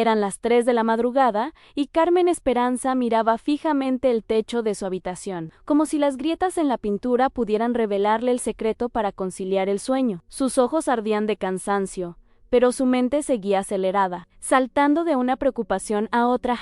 Eran las 3 de la madrugada y Carmen Esperanza miraba fijamente el techo de su habitación, como si las grietas en la pintura pudieran revelarle el secreto para conciliar el sueño. Sus ojos ardían de cansancio, pero su mente seguía acelerada, saltando de una preocupación a otra.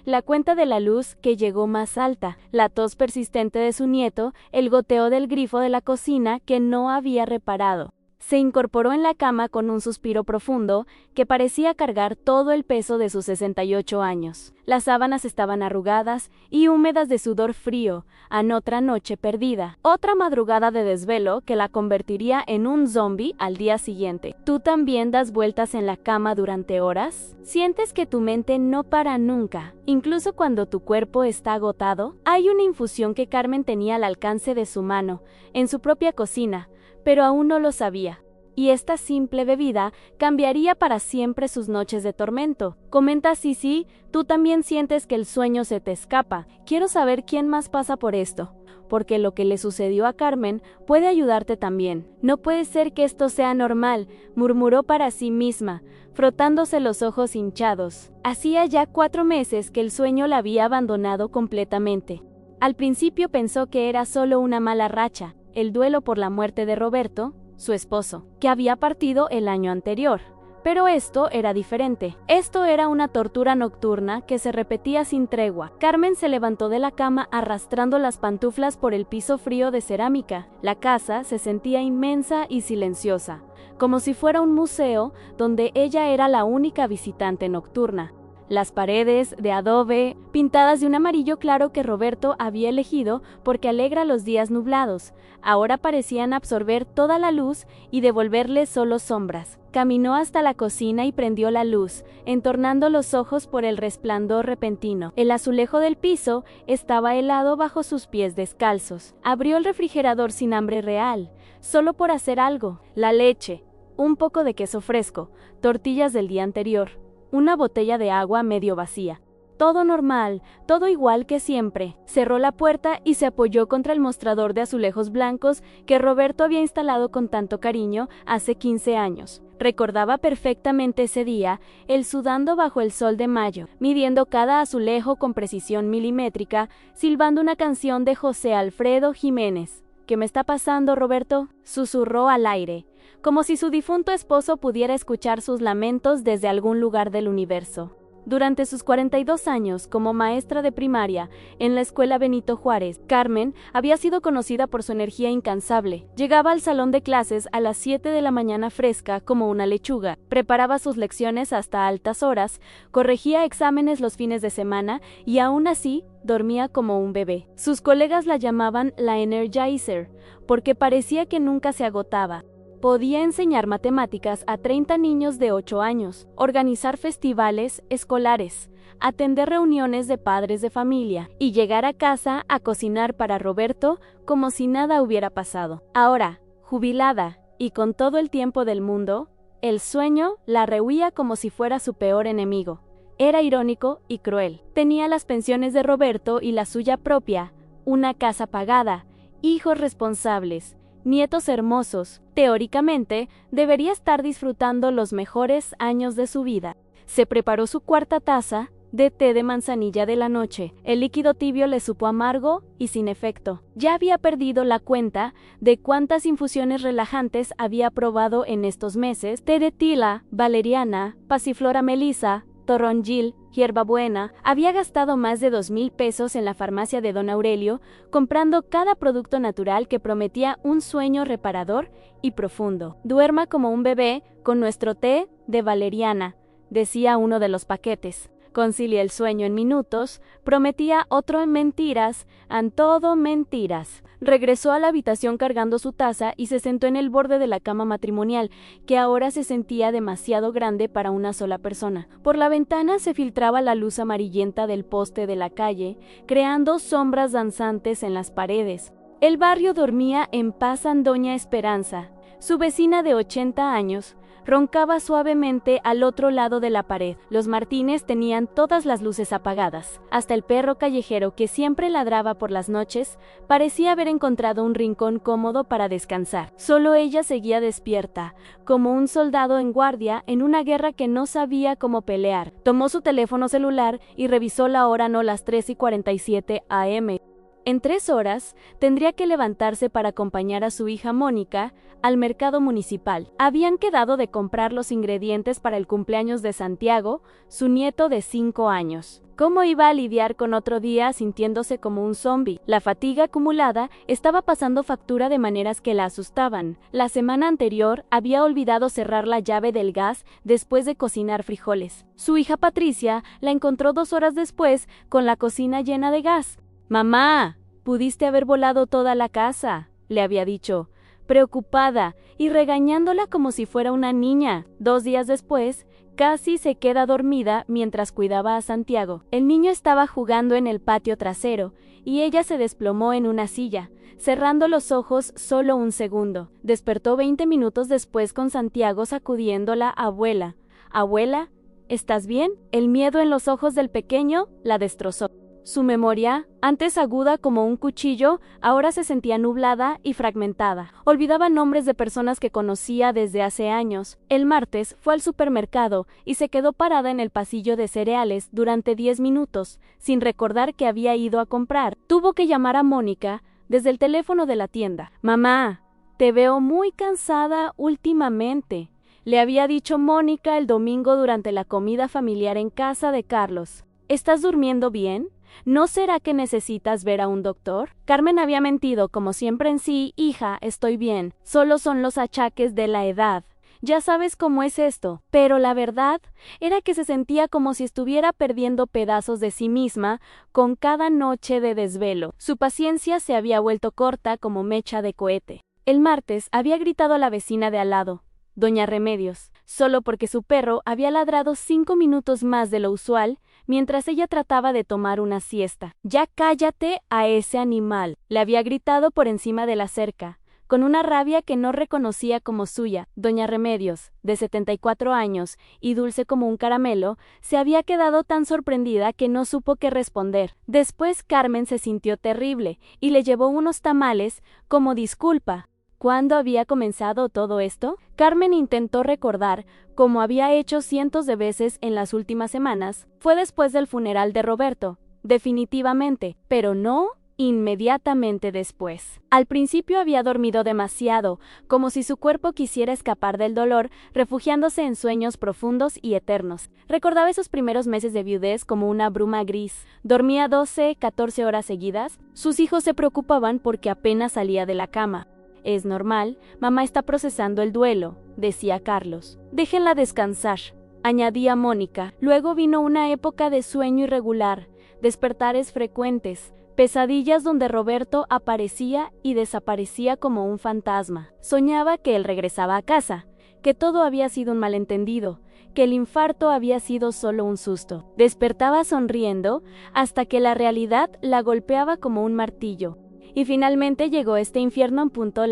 La cuenta de la luz que llegó más alta, la tos persistente de su nieto, el goteo del grifo de la cocina que no había reparado. Se incorporó en la cama con un suspiro profundo que parecía cargar todo el peso de sus 68 años. Las sábanas estaban arrugadas y húmedas de sudor frío, otra noche perdida, otra madrugada de desvelo que la convertiría en un zombie al día siguiente. ¿Tú también das vueltas en la cama durante horas? ¿Sientes que tu mente no para nunca, incluso cuando tu cuerpo está agotado? Hay una infusión que Carmen tenía al alcance de su mano, en su propia cocina, pero aún no lo sabía. Y esta simple bebida cambiaría para siempre sus noches de tormento. Comenta Sisi, tú también sientes que el sueño se te escapa. Quiero saber quién más pasa por esto, porque lo que le sucedió a Carmen puede ayudarte también. No puede ser que esto sea normal, murmuró para sí misma, frotándose los ojos hinchados. Hacía ya 4 meses que el sueño la había abandonado completamente. Al principio pensó que era solo una mala racha, el duelo por la muerte de Roberto, su esposo, que había partido el año anterior. Pero esto era diferente. Esto era una tortura nocturna que se repetía sin tregua. Carmen se levantó de la cama arrastrando las pantuflas por el piso frío de cerámica. La casa se sentía inmensa y silenciosa, como si fuera un museo donde ella era la única visitante nocturna. Las paredes, de adobe, pintadas de un amarillo claro que Roberto había elegido porque alegra los días nublados, ahora parecían absorber toda la luz y devolverle solo sombras. Caminó hasta la cocina y prendió la luz, entornando los ojos por el resplandor repentino. El azulejo del piso estaba helado bajo sus pies descalzos. Abrió el refrigerador sin hambre real, solo por hacer algo. La leche, un poco de queso fresco, tortillas del día anterior, una botella de agua medio vacía. Todo normal, todo igual que siempre. Cerró la puerta y se apoyó contra el mostrador de azulejos blancos que Roberto había instalado con tanto cariño hace 15 años. Recordaba perfectamente ese día, él sudando bajo el sol de mayo, midiendo cada azulejo con precisión milimétrica, silbando una canción de José Alfredo Jiménez. ¿Qué me está pasando, Roberto?, susurró al aire, como si su difunto esposo pudiera escuchar sus lamentos desde algún lugar del universo. Durante sus 42 años como maestra de primaria en la escuela Benito Juárez, Carmen había sido conocida por su energía incansable. Llegaba al salón de clases a las 7 de la mañana fresca como una lechuga, preparaba sus lecciones hasta altas horas, corregía exámenes los fines de semana y aún así dormía como un bebé. Sus colegas la llamaban la Energizer porque parecía que nunca se agotaba. Podía enseñar matemáticas a 30 niños de 8 años, organizar festivales escolares, atender reuniones de padres de familia y llegar a casa a cocinar para Roberto como si nada hubiera pasado. Ahora, jubilada y con todo el tiempo del mundo, el sueño la rehuía como si fuera su peor enemigo. Era irónico y cruel. Tenía las pensiones de Roberto y la suya propia, una casa pagada, hijos responsables, nietos hermosos. Teóricamente, debería estar disfrutando los mejores años de su vida. Se preparó su 4ª taza de té de manzanilla de la noche. El líquido tibio le supo amargo y sin efecto. Ya había perdido la cuenta de cuántas infusiones relajantes había probado en estos meses: té de tila, valeriana, pasiflora melisa, torronjil, hierbabuena. Había gastado más de 2,000 pesos en la farmacia de Don Aurelio, comprando cada producto natural que prometía un sueño reparador y profundo. Duerma como un bebé con nuestro té de valeriana, decía uno de los paquetes. Concilia el sueño en minutos, prometía otro en mentiras, todo mentiras. Regresó a la habitación cargando su taza y se sentó en el borde de la cama matrimonial, que ahora se sentía demasiado grande para una sola persona. Por la ventana se filtraba la luz amarillenta del poste de la calle, creando sombras danzantes en las paredes. El barrio dormía en paz. Doña Esperanza, Su vecina de 80 años roncaba suavemente al otro lado de la pared. Los Martínez tenían todas las luces apagadas. Hasta el perro callejero que siempre ladraba por las noches parecía haber encontrado un rincón cómodo para descansar. Solo ella seguía despierta, como un soldado en guardia en una guerra que no sabía cómo pelear. Tomó su teléfono celular y revisó la hora, no las 3:47 a.m. En 3 horas, tendría que levantarse para acompañar a su hija Mónica al mercado municipal. Habían quedado de comprar los ingredientes para el cumpleaños de Santiago, su nieto de 5 años. ¿Cómo iba a lidiar con otro día sintiéndose como un zombi? La fatiga acumulada estaba pasando factura de maneras que la asustaban. La semana anterior había olvidado cerrar la llave del gas después de cocinar frijoles. Su hija Patricia la encontró 2 horas después con la cocina llena de gas. «Mamá, pudiste haber volado toda la casa», le había dicho, preocupada y regañándola como si fuera una niña. 2 días después, casi se queda dormida mientras cuidaba a Santiago. El niño estaba jugando en el patio trasero y ella se desplomó en una silla, cerrando los ojos solo un segundo. Despertó 20 minutos después con Santiago sacudiéndola. «Abuela, abuela, ¿estás bien?». El miedo en los ojos del pequeño la destrozó. Su memoria, antes aguda como un cuchillo, ahora se sentía nublada y fragmentada. Olvidaba nombres de personas que conocía desde hace años. El martes fue al supermercado y se quedó parada en el pasillo de cereales durante 10 minutos, sin recordar que había ido a comprar. Tuvo que llamar a Mónica desde el teléfono de la tienda. «Mamá, te veo muy cansada últimamente», le había dicho Mónica el domingo durante la comida familiar en casa de Carlos. «¿Estás durmiendo bien? ¿No será que necesitas ver a un doctor?». Carmen había mentido, como siempre en sí. «Hija, estoy bien. Solo son los achaques de la edad. Ya sabes cómo es esto». Pero la verdad era que se sentía como si estuviera perdiendo pedazos de sí misma con cada noche de desvelo. Su paciencia se había vuelto corta como mecha de cohete. El martes había gritado a la vecina de al lado, doña Remedios, solo porque su perro había ladrado 5 minutos más de lo usual mientras ella trataba de tomar una siesta. «Ya cállate a ese animal», le había gritado por encima de la cerca, con una rabia que no reconocía como suya. Doña Remedios, de 74 años y dulce como un caramelo, se había quedado tan sorprendida que no supo qué responder. Después Carmen se sintió terrible y le llevó unos tamales como disculpa. ¿Cuándo había comenzado todo esto? Carmen intentó recordar, como había hecho cientos de veces en las últimas semanas. Fue después del funeral de Roberto, definitivamente, pero no inmediatamente después. Al principio había dormido demasiado, como si su cuerpo quisiera escapar del dolor, refugiándose en sueños profundos y eternos. Recordaba esos primeros meses de viudez como una bruma gris. Dormía 12, 14 horas seguidas. Sus hijos se preocupaban porque apenas salía de la cama. «Es normal, mamá está procesando el duelo», decía Carlos. «Déjenla descansar», añadía Mónica. Luego vino una época de sueño irregular, despertares frecuentes, pesadillas donde Roberto aparecía y desaparecía como un fantasma. Soñaba que él regresaba a casa, que todo había sido un malentendido, que el infarto había sido solo un susto. Despertaba sonriendo hasta que la realidad la golpeaba como un martillo. Y finalmente llegó este infierno en punto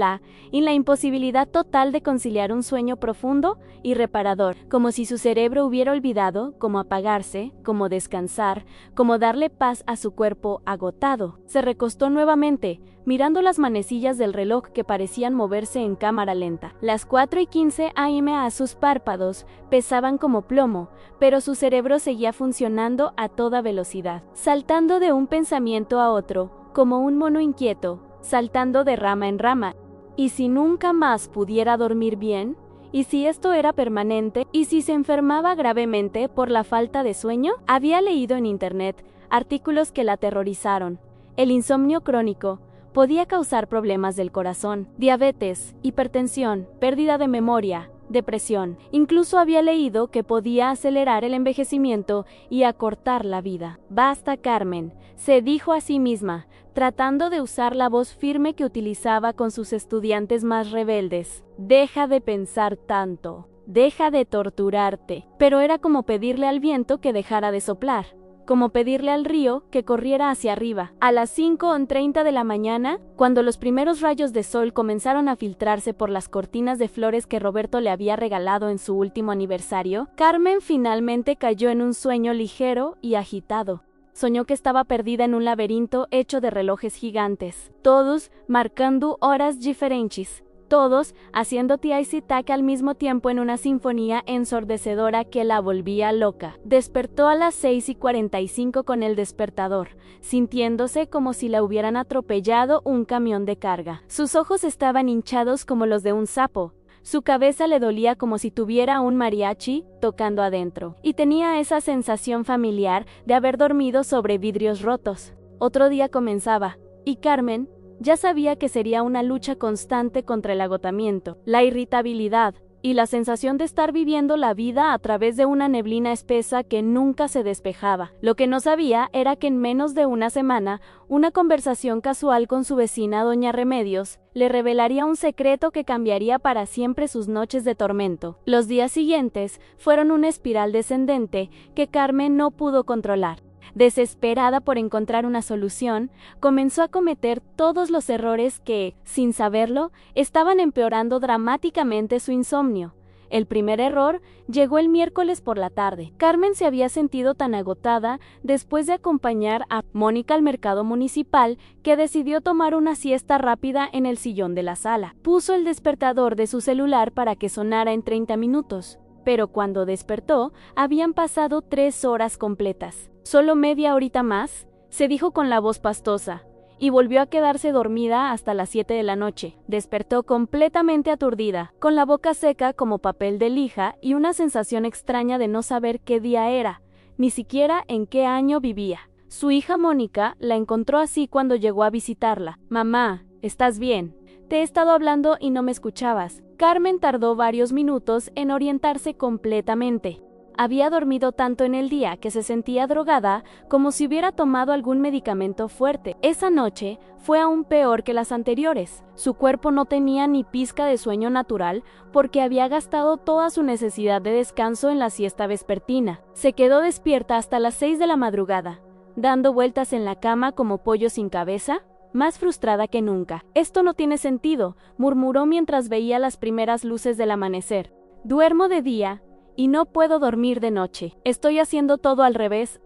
y la imposibilidad total de conciliar un sueño profundo y reparador, como si su cerebro hubiera olvidado cómo apagarse, cómo descansar, cómo darle paz a su cuerpo agotado. Se recostó nuevamente, mirando las manecillas del reloj que parecían moverse en cámara lenta. Las 4:15 a.m. a sus párpados pesaban como plomo, pero su cerebro seguía funcionando a toda velocidad, saltando de un pensamiento a otro, como un mono inquieto, saltando de rama en rama. ¿Y si nunca más pudiera dormir bien? ¿Y si esto era permanente? ¿Y si se enfermaba gravemente por la falta de sueño? Había leído en internet artículos que la aterrorizaron. El insomnio crónico podía causar problemas del corazón, diabetes, hipertensión, pérdida de memoria, depresión. Incluso había leído que podía acelerar el envejecimiento y acortar la vida. «Basta, Carmen», se dijo a sí misma, tratando de usar la voz firme que utilizaba con sus estudiantes más rebeldes. «Deja de pensar tanto. Deja de torturarte». Pero era como pedirle al viento que dejara de soplar, como pedirle al río que corriera hacia arriba. A las 5:30 de la mañana, cuando los primeros rayos de sol comenzaron a filtrarse por las cortinas de flores que Roberto le había regalado en su último aniversario, Carmen finalmente cayó en un sueño ligero y agitado. Soñó que estaba perdida en un laberinto hecho de relojes gigantes, todos marcando horas diferentes. Todos haciendo tic-tac al mismo tiempo en una sinfonía ensordecedora que la volvía loca. Despertó a las 6:45 con el despertador, sintiéndose como si la hubieran atropellado un camión de carga. Sus ojos estaban hinchados como los de un sapo. Su cabeza le dolía como si tuviera un mariachi tocando adentro, y tenía esa sensación familiar de haber dormido sobre vidrios rotos. Otro día comenzaba, y Carmen ya sabía que sería una lucha constante contra el agotamiento, la irritabilidad y la sensación de estar viviendo la vida a través de una neblina espesa que nunca se despejaba. Lo que no sabía era que en menos de una semana, una conversación casual con su vecina Doña Remedios le revelaría un secreto que cambiaría para siempre sus noches de tormento. Los días siguientes fueron una espiral descendente que Carmen no pudo controlar. Desesperada por encontrar una solución, comenzó a cometer todos los errores que, sin saberlo, estaban empeorando dramáticamente su insomnio. El primer error llegó el miércoles por la tarde. Carmen se había sentido tan agotada después de acompañar a Mónica al mercado municipal que decidió tomar una siesta rápida en el sillón de la sala. Puso el despertador de su celular para que sonara en 30 minutos. Pero cuando despertó, habían pasado 3 horas completas. «Solo media horita más», se dijo con la voz pastosa, y volvió a quedarse dormida hasta las 7 de la noche. Despertó completamente aturdida, con la boca seca como papel de lija y una sensación extraña de no saber qué día era, ni siquiera en qué año vivía. Su hija Mónica la encontró así cuando llegó a visitarla. «Mamá, ¿estás bien? Te he estado hablando y no me escuchabas». Carmen tardó varios minutos en orientarse completamente. Había dormido tanto en el día que se sentía drogada como si hubiera tomado algún medicamento fuerte. Esa noche fue aún peor que las anteriores. Su cuerpo no tenía ni pizca de sueño natural porque había gastado toda su necesidad de descanso en la siesta vespertina. Se quedó despierta hasta las 6 de la madrugada, dando vueltas en la cama como pollo sin cabeza, más frustrada que nunca. «Esto no tiene sentido», murmuró mientras veía las primeras luces del amanecer. «Duermo de día y no puedo dormir de noche. Estoy haciendo todo al revés,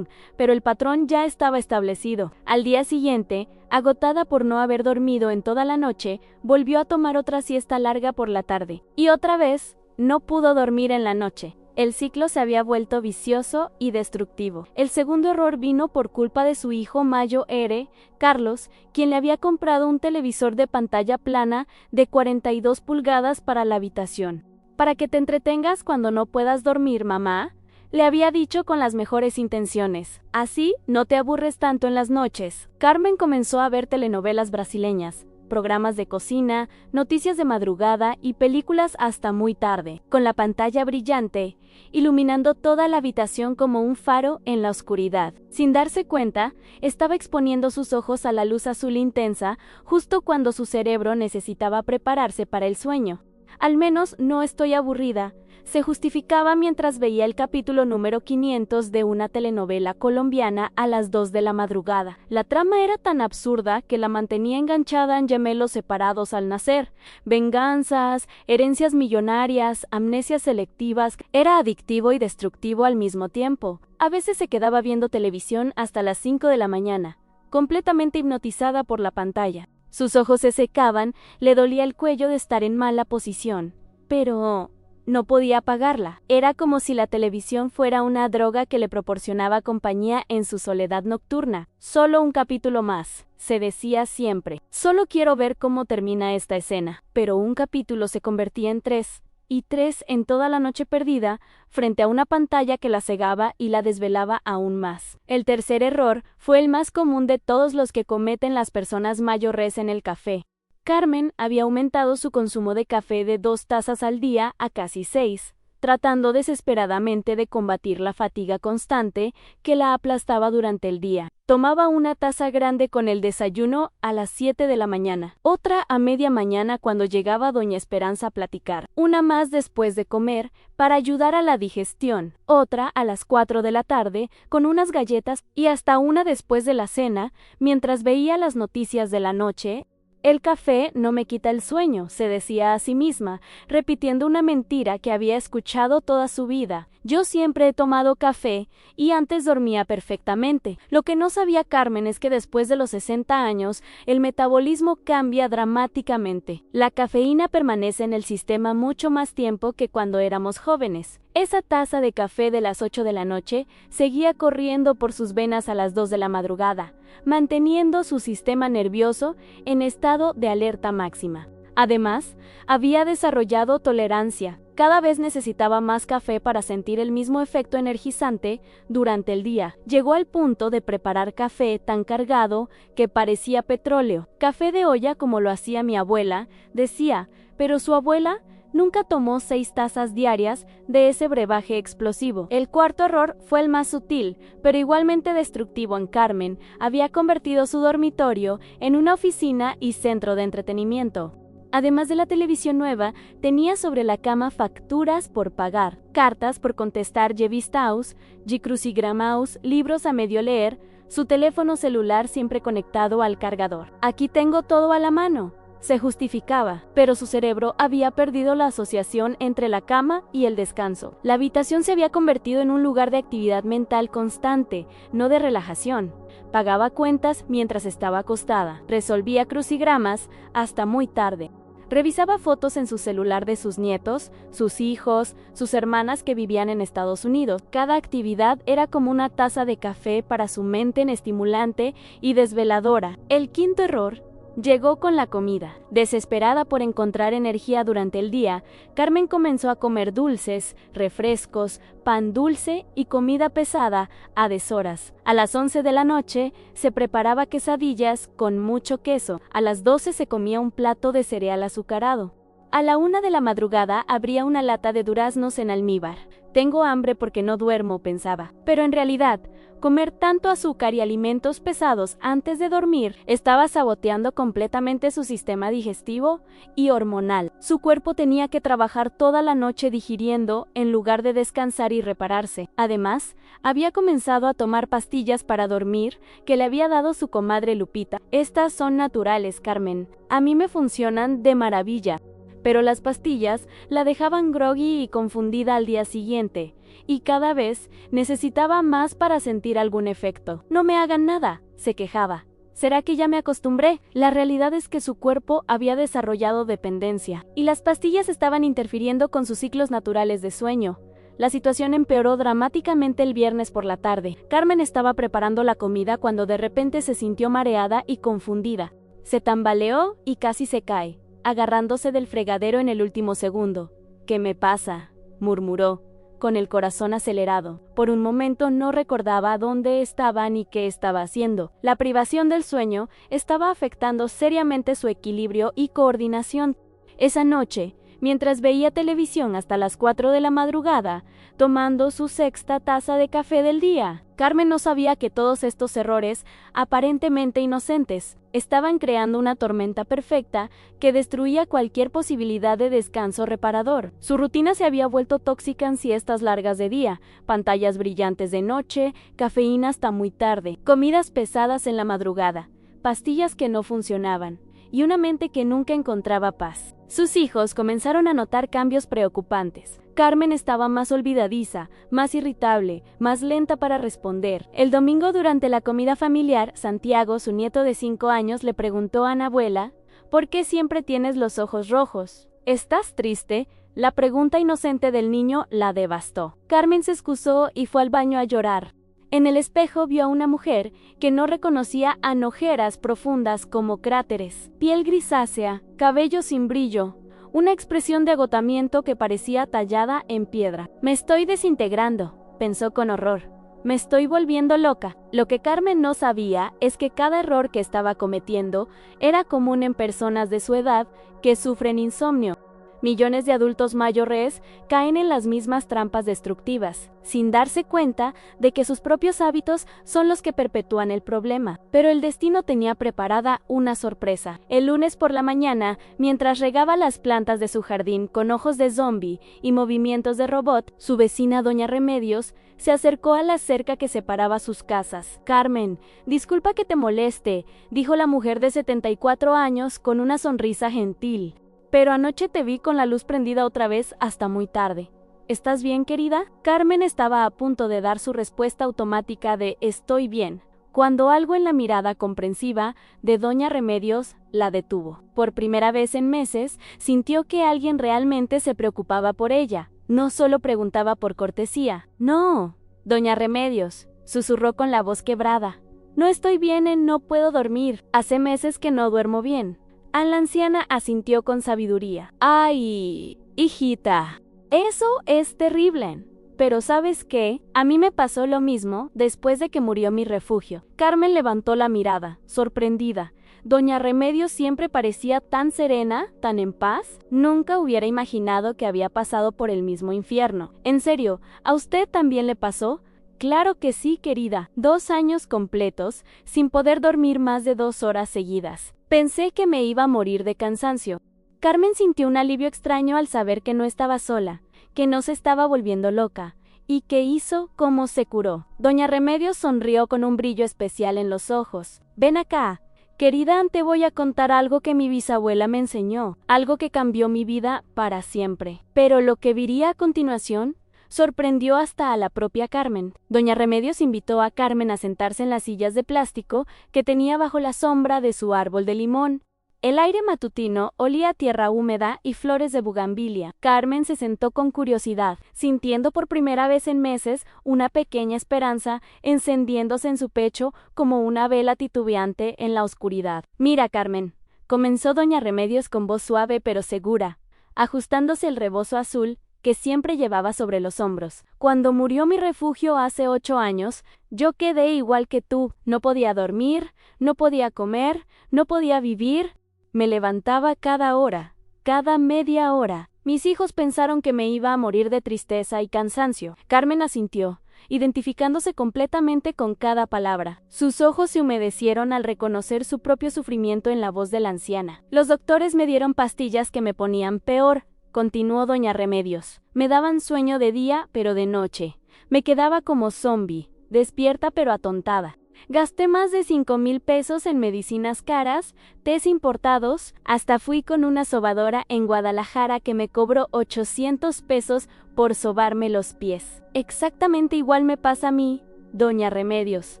pero el patrón ya estaba establecido». Al día siguiente, agotada por no haber dormido en toda la noche, volvió a tomar otra siesta larga por la tarde. Y otra vez, no pudo dormir en la noche. El ciclo se había vuelto vicioso y destructivo. El segundo error vino por culpa de su hijo Mayo R. Carlos, quien le había comprado un televisor de pantalla plana de 42 pulgadas para la habitación. «Para que te entretengas cuando no puedas dormir, mamá», le había dicho con las mejores intenciones. «Así no te aburres tanto en las noches». Carmen comenzó a ver telenovelas brasileñas, programas de cocina, noticias de madrugada y películas hasta muy tarde, con la pantalla brillante, iluminando toda la habitación como un faro en la oscuridad. Sin darse cuenta, estaba exponiendo sus ojos a la luz azul intensa justo cuando su cerebro necesitaba prepararse para el sueño. «Al menos no estoy aburrida», se justificaba mientras veía el capítulo número 500 de una telenovela colombiana a las 2 de la madrugada. La trama era tan absurda que la mantenía enganchada en gemelos separados al nacer, venganzas, herencias millonarias, amnesias selectivas. Era adictivo y destructivo al mismo tiempo. A veces se quedaba viendo televisión hasta las 5 de la mañana, completamente hipnotizada por la pantalla. Sus ojos se secaban, le dolía el cuello de estar en mala posición, pero no podía apagarla. Era como si la televisión fuera una droga que le proporcionaba compañía en su soledad nocturna. «Solo un capítulo más», se decía siempre. «Solo quiero ver cómo termina esta escena». Pero un capítulo se convertía en 3, y 3 en toda la noche perdida, frente a una pantalla que la cegaba y la desvelaba aún más. El tercer error fue el más común de todos los que cometen las personas mayores en el café. Carmen había aumentado su consumo de café de 2 tazas al día a casi 6, tratando desesperadamente de combatir la fatiga constante que la aplastaba durante el día. Tomaba una taza grande con el desayuno a las 7 de la mañana, otra a media mañana cuando llegaba doña Esperanza a platicar, una más después de comer para ayudar a la digestión, otra a las 4 de la tarde con unas galletas y hasta una después de la cena, mientras veía las noticias de la noche. El café no me quita el sueño, se decía a sí misma, repitiendo una mentira que había escuchado toda su vida. Yo siempre he tomado café y antes dormía perfectamente. Lo que no sabía Carmen es que después de los 60 años, el metabolismo cambia dramáticamente. La cafeína permanece en el sistema mucho más tiempo que cuando éramos jóvenes. Esa taza de café de las 8 de la noche seguía corriendo por sus venas a las 2 de la madrugada, manteniendo su sistema nervioso en estado de alerta máxima. Además, había desarrollado tolerancia. Cada vez necesitaba más café para sentir el mismo efecto energizante durante el día. Llegó al punto de preparar café tan cargado que parecía petróleo. Café de olla como lo hacía mi abuela, decía, pero su abuela nunca tomó 6 tazas diarias de ese brebaje explosivo. El cuarto error fue el más sutil, pero igualmente destructivo en Carmen. Había convertido su dormitorio en una oficina y centro de entretenimiento. Además de la televisión nueva, tenía sobre la cama facturas por pagar, cartas por contestar Jevistaus, Crucigramaus, libros a medio leer, su teléfono celular siempre conectado al cargador. Aquí tengo todo a la mano, se justificaba, pero su cerebro había perdido la asociación entre la cama y el descanso. La habitación se había convertido en un lugar de actividad mental constante, no de relajación. Pagaba cuentas mientras estaba acostada, resolvía crucigramas hasta muy tarde. Revisaba fotos en su celular de sus nietos, sus hijos, sus hermanas que vivían en Estados Unidos. Cada actividad era como una taza de café para su mente estimulante y desveladora. El quinto error llegó con la comida. Desesperada por encontrar energía durante el día, Carmen comenzó a comer dulces, refrescos, pan dulce y comida pesada a deshoras. A las 11 de la noche se preparaba quesadillas con mucho queso. A las 12 se comía un plato de cereal azucarado. A la 1 de la madrugada abría una lata de duraznos en almíbar. Tengo hambre porque no duermo, pensaba. Pero en realidad, comer tanto azúcar y alimentos pesados antes de dormir estaba saboteando completamente su sistema digestivo y hormonal. Su cuerpo tenía que trabajar toda la noche digiriendo en lugar de descansar y repararse. Además, había comenzado a tomar pastillas para dormir que le había dado su comadre Lupita. Estas son naturales, Carmen. A mí me funcionan de maravilla. Pero las pastillas la dejaban groggy y confundida al día siguiente, y cada vez necesitaba más para sentir algún efecto. No me hagan nada, se quejaba. ¿Será que ya me acostumbré? La realidad es que su cuerpo había desarrollado dependencia, y las pastillas estaban interfiriendo con sus ciclos naturales de sueño. La situación empeoró dramáticamente el viernes por la tarde. Carmen estaba preparando la comida cuando de repente se sintió mareada y confundida. Se tambaleó y casi se cae, agarrándose del fregadero en el último segundo. «¿Qué me pasa?», murmuró, con el corazón acelerado. Por un momento no recordaba dónde estaba ni qué estaba haciendo. La privación del sueño estaba afectando seriamente su equilibrio y coordinación. Esa noche, mientras veía televisión hasta las 4 de la madrugada, tomando su 6ª taza de café del día, Carmen no sabía que todos estos errores, aparentemente inocentes, estaban creando una tormenta perfecta que destruía cualquier posibilidad de descanso reparador. Su rutina se había vuelto tóxica en siestas largas de día, pantallas brillantes de noche, cafeína hasta muy tarde, comidas pesadas en la madrugada, pastillas que no funcionaban, y una mente que nunca encontraba paz. Sus hijos comenzaron a notar cambios preocupantes. Carmen estaba más olvidadiza, más irritable, más lenta para responder. El domingo durante la comida familiar, Santiago, su nieto de 5 años, le preguntó a Ana Abuela, «¿Por qué siempre tienes los ojos rojos? ¿Estás triste?». La pregunta inocente del niño la devastó. Carmen se excusó y fue al baño a llorar. En el espejo vio a una mujer que no reconocía en ojeras profundas como cráteres, piel grisácea, cabello sin brillo, una expresión de agotamiento que parecía tallada en piedra. «Me estoy desintegrando», pensó con horror. «Me estoy volviendo loca». Lo que Carmen no sabía es que cada error que estaba cometiendo era común en personas de su edad que sufren insomnio. Millones de adultos mayores caen en las mismas trampas destructivas, sin darse cuenta de que sus propios hábitos son los que perpetúan el problema. Pero el destino tenía preparada una sorpresa. El lunes por la mañana, mientras regaba las plantas de su jardín con ojos de zombie y movimientos de robot, su vecina Doña Remedios se acercó a la cerca que separaba sus casas. «Carmen, disculpa que te moleste», dijo la mujer de 74 años con una sonrisa gentil. «Pero anoche te vi con la luz prendida otra vez hasta muy tarde. ¿Estás bien, querida?». Carmen estaba a punto de dar su respuesta automática de «estoy bien», cuando algo en la mirada comprensiva de Doña Remedios la detuvo. Por primera vez en meses, sintió que alguien realmente se preocupaba por ella. No solo preguntaba por cortesía. «No, Doña Remedios», susurró con la voz quebrada. «No estoy bien, no puedo dormir. Hace meses que no duermo bien». La anciana asintió con sabiduría. «Ay, hijita, eso es terrible. Pero ¿sabes qué? A mí me pasó lo mismo después de que murió mi refugio». Carmen levantó la mirada, sorprendida. Doña Remedios siempre parecía tan serena, tan en paz. Nunca hubiera imaginado que había pasado por el mismo infierno. «¿En serio? ¿A usted también le pasó?». «Claro que sí, querida. 2 años completos, sin poder dormir más de 2 horas seguidas. Pensé que me iba a morir de cansancio». Carmen sintió un alivio extraño al saber que no estaba sola, que no se estaba volviendo loca. ¿Y qué hizo? ¿Cómo se curó? Doña Remedios sonrió con un brillo especial en los ojos. «Ven acá, querida, te voy a contar algo que mi bisabuela me enseñó, algo que cambió mi vida para siempre». Pero lo que viría a continuación sorprendió hasta a la propia Carmen. Doña Remedios invitó a Carmen a sentarse en las sillas de plástico que tenía bajo la sombra de su árbol de limón. El aire matutino olía a tierra húmeda y flores de bugambilia. Carmen se sentó con curiosidad, sintiendo por primera vez en meses una pequeña esperanza encendiéndose en su pecho como una vela titubeante en la oscuridad. «Mira, Carmen», comenzó Doña Remedios con voz suave pero segura, ajustándose el rebozo azul que siempre llevaba sobre los hombros. «Cuando murió mi refugio hace 8 años, yo quedé igual que tú. No podía dormir, no podía comer, no podía vivir. Me levantaba cada hora, cada media hora. Mis hijos pensaron que me iba a morir de tristeza y cansancio». Carmen asintió, identificándose completamente con cada palabra. Sus ojos se humedecieron al reconocer su propio sufrimiento en la voz de la anciana. «Los doctores me dieron pastillas que me ponían peor», continuó Doña Remedios. «Me daban sueño de día, pero de noche. Me quedaba como zombie, despierta pero atontada. Gasté más de 5,000 pesos en medicinas caras, tés importados, hasta fui con una sobadora en Guadalajara que me cobró 800 pesos por sobarme los pies. Exactamente igual me pasa a mí, Doña Remedios»,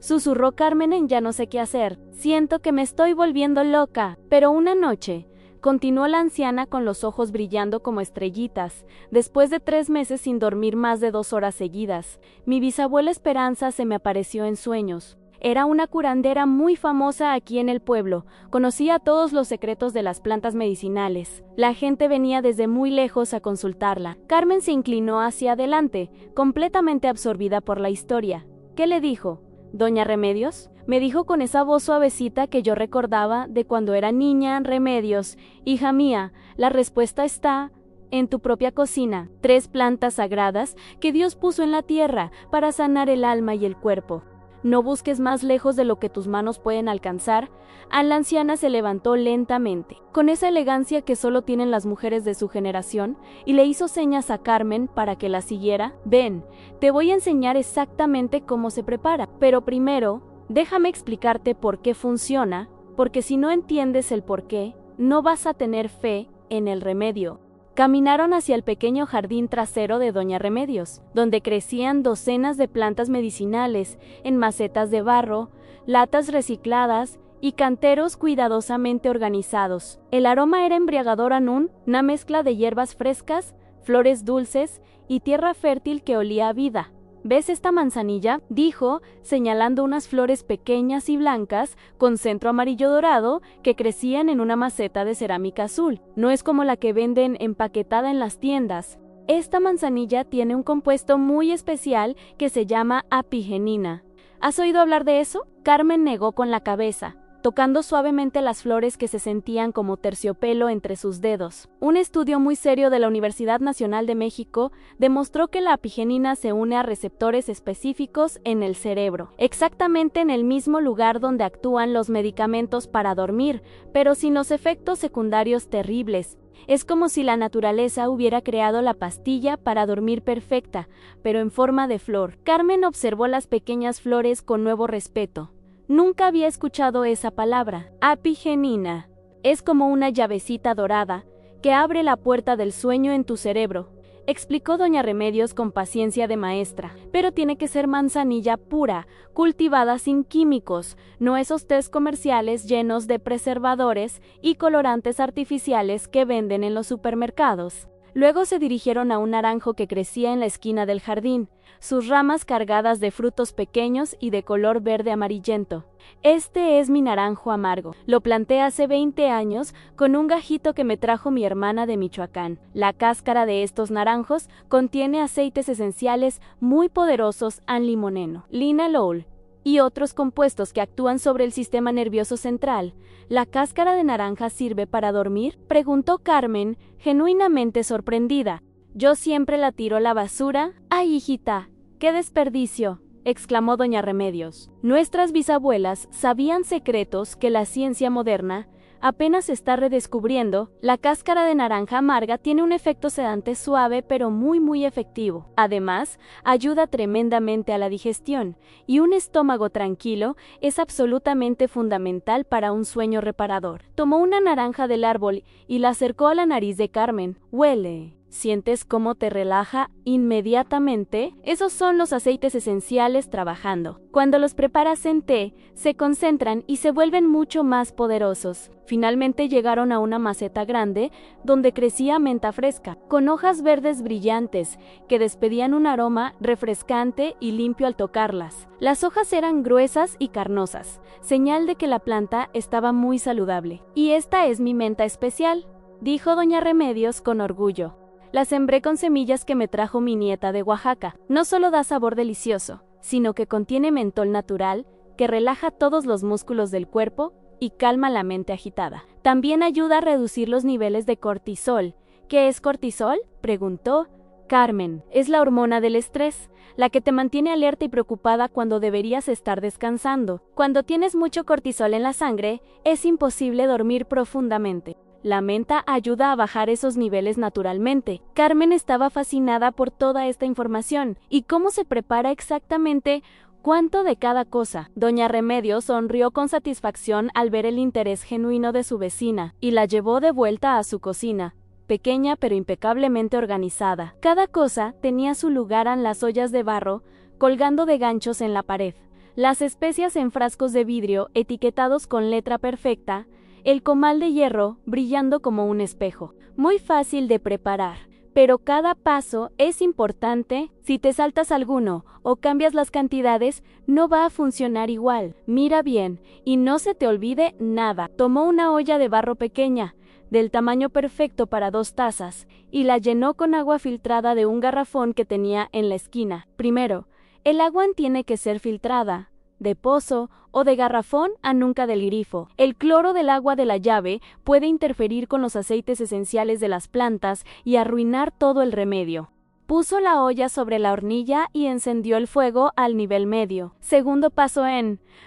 susurró Carmen en ya no sé qué hacer. «Siento que me estoy volviendo loca». «Pero una noche», continuó la anciana con los ojos brillando como estrellitas, «después de 3 meses sin dormir más de 2 horas seguidas, mi bisabuela Esperanza se me apareció en sueños. Era una curandera muy famosa aquí en el pueblo, conocía todos los secretos de las plantas medicinales. La gente venía desde muy lejos a consultarla». Carmen se inclinó hacia adelante, completamente absorbida por la historia. «¿Qué le dijo, Doña Remedios?». «Me dijo con esa voz suavecita que yo recordaba de cuando era niña: Remedios, hija mía, la respuesta está en tu propia cocina. 3 plantas sagradas que Dios puso en la tierra para sanar el alma y el cuerpo. No busques más lejos de lo que tus manos pueden alcanzar». La anciana se levantó lentamente, con esa elegancia que solo tienen las mujeres de su generación, y le hizo señas a Carmen para que la siguiera. «Ven, te voy a enseñar exactamente cómo se prepara, pero primero déjame explicarte por qué funciona, porque si no entiendes el por qué, no vas a tener fe en el remedio». Caminaron hacia el pequeño jardín trasero de Doña Remedios, donde crecían docenas de plantas medicinales en macetas de barro, latas recicladas y canteros cuidadosamente organizados. El aroma era embriagador una mezcla de hierbas frescas, flores dulces y tierra fértil que olía a vida. «¿Ves esta manzanilla?», dijo, señalando unas flores pequeñas y blancas con centro amarillo dorado que crecían en una maceta de cerámica azul. «No es como la que venden empaquetada en las tiendas. Esta manzanilla tiene un compuesto muy especial que se llama apigenina. ¿Has oído hablar de eso?». Carmen negó con la cabeza. tocando suavemente las flores que se sentían como terciopelo entre sus dedos. Un estudio muy serio de la Universidad Nacional de México demostró que la apigenina se une a receptores específicos en el cerebro, exactamente en el mismo lugar donde actúan los medicamentos para dormir, pero sin los efectos secundarios terribles. Es como si la naturaleza hubiera creado la pastilla para dormir perfecta, pero en forma de flor. Carmen observó las pequeñas flores con nuevo respeto. Nunca había escuchado esa palabra. Apigenina. Es como una llavecita dorada que abre la puerta del sueño en tu cerebro, explicó doña Remedios con paciencia de maestra. Pero tiene que ser manzanilla pura, cultivada sin químicos, no esos tés comerciales llenos de preservadores y colorantes artificiales que venden en los supermercados. Luego se dirigieron a un naranjo que crecía en la esquina del jardín, sus ramas cargadas de frutos pequeños y de color verde amarillento. Este es mi naranjo amargo. Lo planté hace 20 años con un gajito que me trajo mi hermana de Michoacán. La cáscara de estos naranjos contiene aceites esenciales muy poderosos limoneno, linalool y otros compuestos que actúan sobre el sistema nervioso central. ¿La cáscara de naranja sirve para dormir?, preguntó Carmen, genuinamente sorprendida. Yo siempre la tiro a la basura. ¡Ay, hijita! ¡Qué desperdicio!, exclamó doña Remedios. Nuestras bisabuelas sabían secretos que la ciencia moderna apenas está redescubriendo. La cáscara de naranja amarga tiene un efecto sedante suave pero muy efectivo. Además, ayuda tremendamente a la digestión, y un estómago tranquilo es absolutamente fundamental para un sueño reparador. Tomó una naranja del árbol y la acercó a la nariz de Carmen. Huele. ¿Sientes cómo te relaja inmediatamente? Esos son los aceites esenciales trabajando. Cuando los preparas en té, se concentran y se vuelven mucho más poderosos. Finalmente llegaron a una maceta grande donde crecía menta fresca, con hojas verdes brillantes que despedían un aroma refrescante y limpio al tocarlas. Las hojas eran gruesas y carnosas, señal de que la planta estaba muy saludable. Y esta es mi menta especial, dijo doña Remedios con orgullo. La sembré con semillas que me trajo mi nieta de Oaxaca. No solo da sabor delicioso, sino que contiene mentol natural que relaja todos los músculos del cuerpo y calma la mente agitada. También ayuda a reducir los niveles de cortisol. ¿Qué es cortisol?, preguntó Carmen. Es la hormona del estrés, la que te mantiene alerta y preocupada cuando deberías estar descansando. Cuando tienes mucho cortisol en la sangre, es imposible dormir profundamente. La menta ayuda a bajar esos niveles naturalmente. Carmen estaba fascinada por toda esta información. ¿Y cómo se prepara exactamente? ¿Cuánto de cada cosa? Doña Remedios sonrió con satisfacción al ver el interés genuino de su vecina, y la llevó de vuelta a su cocina, pequeña pero impecablemente organizada. Cada cosa tenía su lugar en las ollas de barro, colgando de ganchos en la pared. Las especias en frascos de vidrio etiquetados con letra perfecta, el comal de hierro brillando como un espejo. Muy fácil de preparar, pero cada paso es importante. Si te saltas alguno o cambias las cantidades, no va a funcionar igual. Mira bien y no se te olvide nada. Tomó una olla de barro pequeña, del tamaño perfecto para 2 tazas, y la llenó con agua filtrada de un garrafón que tenía en la esquina. Primero, el agua tiene que ser filtrada, de pozo o de garrafón a nunca del grifo. El cloro del agua de la llave puede interferir con los aceites esenciales de las plantas y arruinar todo el remedio. Puso la olla sobre la hornilla y encendió el fuego al nivel medio. Segundo paso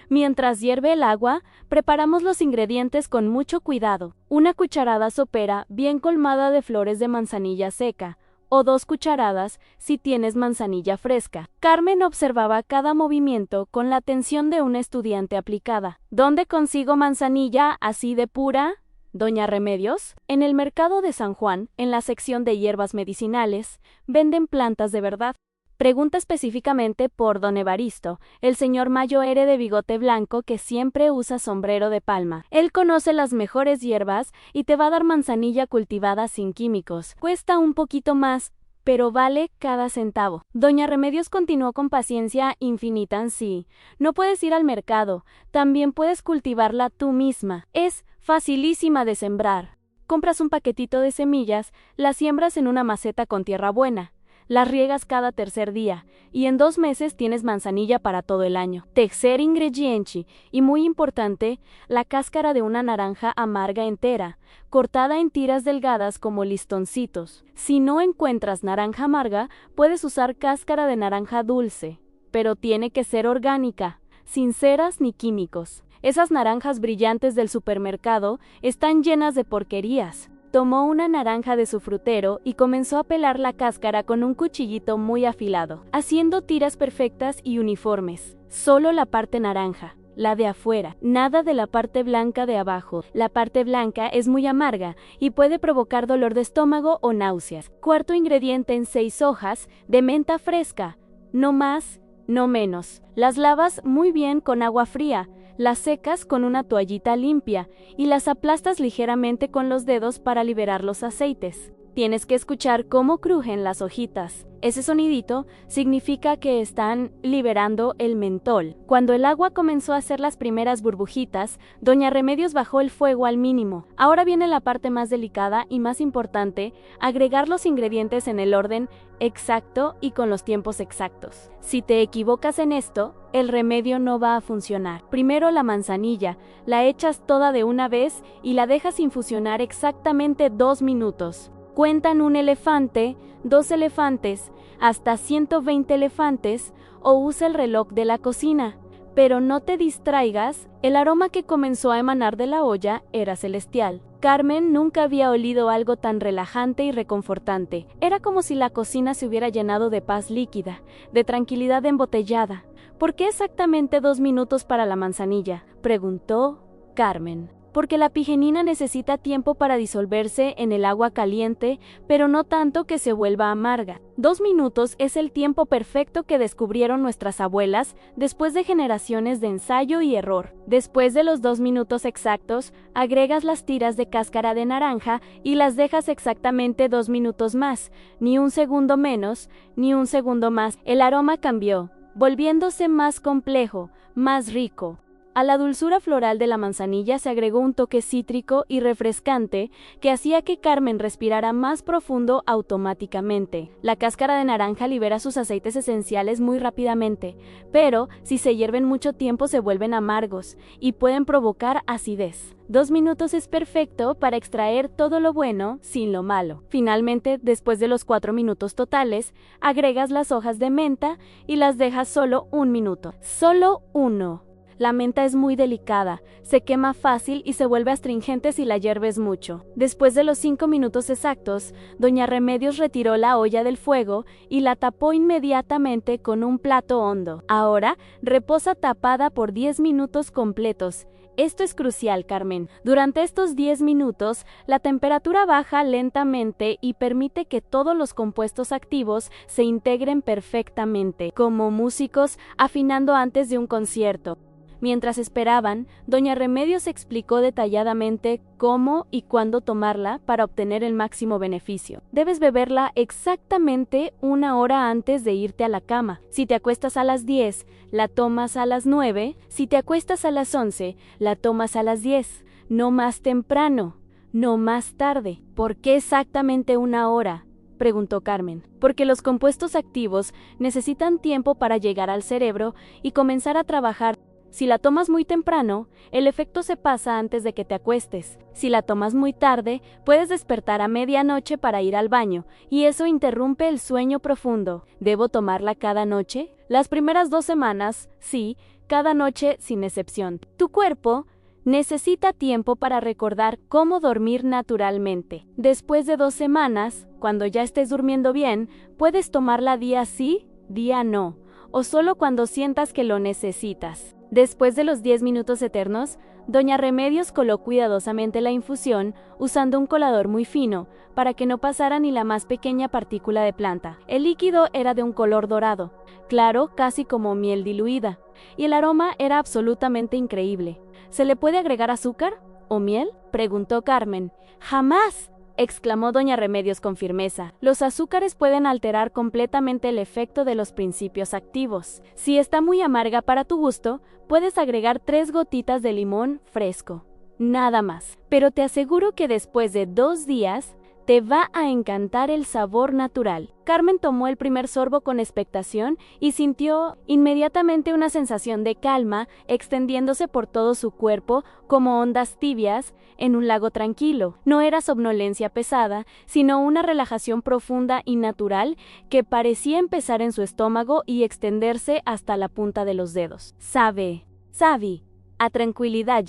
mientras hierve el agua, preparamos los ingredientes con mucho cuidado. Una cucharada sopera bien colmada de flores de manzanilla seca, o 2 cucharadas si tienes manzanilla fresca. Carmen observaba cada movimiento con la atención de una estudiante aplicada. ¿Dónde consigo manzanilla así de pura, doña Remedios? En el mercado de San Juan, en la sección de hierbas medicinales, venden plantas de verdad. Pregunta específicamente por don Evaristo, el señor Mayoere de bigote blanco que siempre usa sombrero de palma. Él conoce las mejores hierbas y te va a dar manzanilla cultivada sin químicos. Cuesta un poquito más, pero vale cada centavo. Doña Remedios continuó con paciencia infinita. Sí, no puedes ir al mercado, también puedes cultivarla tú misma. Es facilísima de sembrar. Compras un paquetito de semillas, las siembras en una maceta con tierra buena. Las riegas cada tercer día, y en 2 meses tienes manzanilla para todo el año. Tercer ingrediente, y muy importante, la cáscara de una naranja amarga entera, cortada en tiras delgadas como listoncitos. Si no encuentras naranja amarga, puedes usar cáscara de naranja dulce, pero tiene que ser orgánica, sin ceras ni químicos. Esas naranjas brillantes del supermercado están llenas de porquerías. Tomó una naranja de su frutero y comenzó a pelar la cáscara con un cuchillito muy afilado, haciendo tiras perfectas y uniformes. Solo la parte naranja, la de afuera, nada de la parte blanca de abajo. La parte blanca es muy amarga y puede provocar dolor de estómago o náuseas. Cuarto ingrediente en 6 hojas de menta fresca, no más, no menos. Las lavas muy bien con agua fría, las secas con una toallita limpia y las aplastas ligeramente con los dedos para liberar los aceites. Tienes que escuchar cómo crujen las hojitas. Ese sonidito significa que están liberando el mentol. Cuando el agua comenzó a hacer las primeras burbujitas, Doña Remedios bajó el fuego al mínimo. Ahora viene la parte más delicada y más importante, agregar los ingredientes en el orden exacto y con los tiempos exactos. Si te equivocas en esto, el remedio no va a funcionar. Primero la manzanilla, la echas toda de una vez y la dejas infusionar exactamente 2 minutos. Cuentan 1 elefante, 2 elefantes, hasta 120 elefantes, o usa el reloj de la cocina. Pero no te distraigas, el aroma que comenzó a emanar de la olla era celestial. Carmen nunca había olido algo tan relajante y reconfortante. Era como si la cocina se hubiera llenado de paz líquida, de tranquilidad embotellada. ¿Por qué exactamente 2 minutos para la manzanilla?, preguntó Carmen. Porque la pigenina necesita tiempo para disolverse en el agua caliente, pero no tanto que se vuelva amarga. 2 minutos es el tiempo perfecto que descubrieron nuestras abuelas después de generaciones de ensayo y error. Después de los 2 minutos exactos, agregas las tiras de cáscara de naranja y las dejas exactamente 2 minutos más, ni 1 segundo menos, ni 1 segundo más. El aroma cambió, volviéndose más complejo, más rico. A la dulzura floral de la manzanilla se agregó un toque cítrico y refrescante que hacía que Carmen respirara más profundo automáticamente. La cáscara de naranja libera sus aceites esenciales muy rápidamente, pero si se hierven mucho tiempo se vuelven amargos y pueden provocar acidez. 2 minutos es perfecto para extraer todo lo bueno sin lo malo. Finalmente, después de los 4 minutos totales, agregas las hojas de menta y las dejas solo 1 minuto. Solo 1. La menta es muy delicada, se quema fácil y se vuelve astringente si la hierves mucho. Después de los 5 minutos exactos, Doña Remedios retiró la olla del fuego y la tapó inmediatamente con un plato hondo. Ahora, reposa tapada por 10 minutos completos. Esto es crucial, Carmen. Durante estos 10 minutos, la temperatura baja lentamente y permite que todos los compuestos activos se integren perfectamente, como músicos afinando antes de un concierto. Mientras esperaban, Doña Remedios explicó detalladamente cómo y cuándo tomarla para obtener el máximo beneficio. Debes beberla exactamente 1 hora antes de irte a la cama. Si te acuestas a las 10, la tomas a las 9. Si te acuestas a las 11, la tomas a las 10. No más temprano, no más tarde. ¿Por qué exactamente 1 hora?, preguntó Carmen. Porque los compuestos activos necesitan tiempo para llegar al cerebro y comenzar a trabajar. Si la tomas muy temprano, el efecto se pasa antes de que te acuestes. Si la tomas muy tarde, puedes despertar a medianoche para ir al baño, y eso interrumpe el sueño profundo. ¿Debo tomarla cada noche? Las primeras 2 semanas, sí, cada noche sin excepción. Tu cuerpo necesita tiempo para recordar cómo dormir naturalmente. Después de 2 semanas, cuando ya estés durmiendo bien, puedes tomarla día sí, día no, o solo cuando sientas que lo necesitas. Después de los 10 minutos eternos, Doña Remedios coló cuidadosamente la infusión usando un colador muy fino para que no pasara ni la más pequeña partícula de planta. El líquido era de un color dorado, claro, casi como miel diluida, y el aroma era absolutamente increíble. ¿Se le puede agregar azúcar o miel?, preguntó Carmen. ¡Jamás!, exclamó Doña Remedios con firmeza. Los azúcares pueden alterar completamente el efecto de los principios activos. Si está muy amarga para tu gusto, puedes agregar 3 gotitas de limón fresco. Nada más. Pero te aseguro que después de 2 días, Te va a encantar el sabor natural. Carmen tomó el primer sorbo con expectación y sintió inmediatamente una sensación de calma extendiéndose por todo su cuerpo como ondas tibias en un lago tranquilo. No era somnolencia pesada, sino una relajación profunda y natural que parecía empezar en su estómago y extenderse hasta la punta de los dedos. Sabe, a tranquilidad,